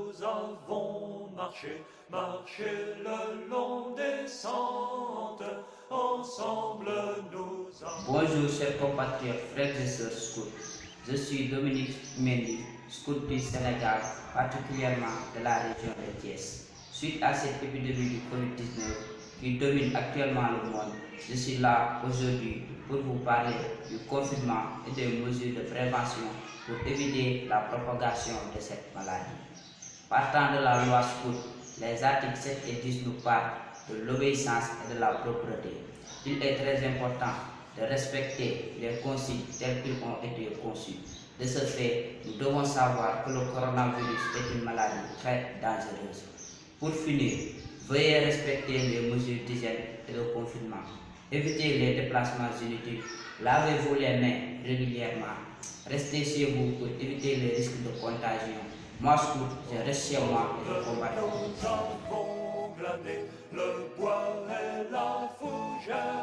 nous avons marché, marché le long des sentes, ensemble nous avons... Bonjour chers compatriotes, frères et sœurs scouts. Je suis Dominique Mendy, scout du Sénégal, particulièrement de la région de Thiès. Suite à cette épidémie du Covid-19 qui domine actuellement le monde, je suis là aujourd'hui pour vous parler du confinement et des mesures de prévention pour éviter la propagation de cette maladie. Partant de la loi scout, les articles 7 et 10 nous parlent de l'obéissance et de la propreté. Il est très important de respecter les consignes telles qu'ils ont été conçues. De ce fait, nous devons savoir que le coronavirus est une maladie très dangereuse. Pour finir, veuillez respecter les mesures d'hygiène et de confinement. Évitez les déplacements inutiles. Lavez-vous les mains régulièrement. Restez chez vous pour éviter les risques de contagion. Moi, scout, je reste chez moi et je combattrai. Nous avons glané le bois et la fougère.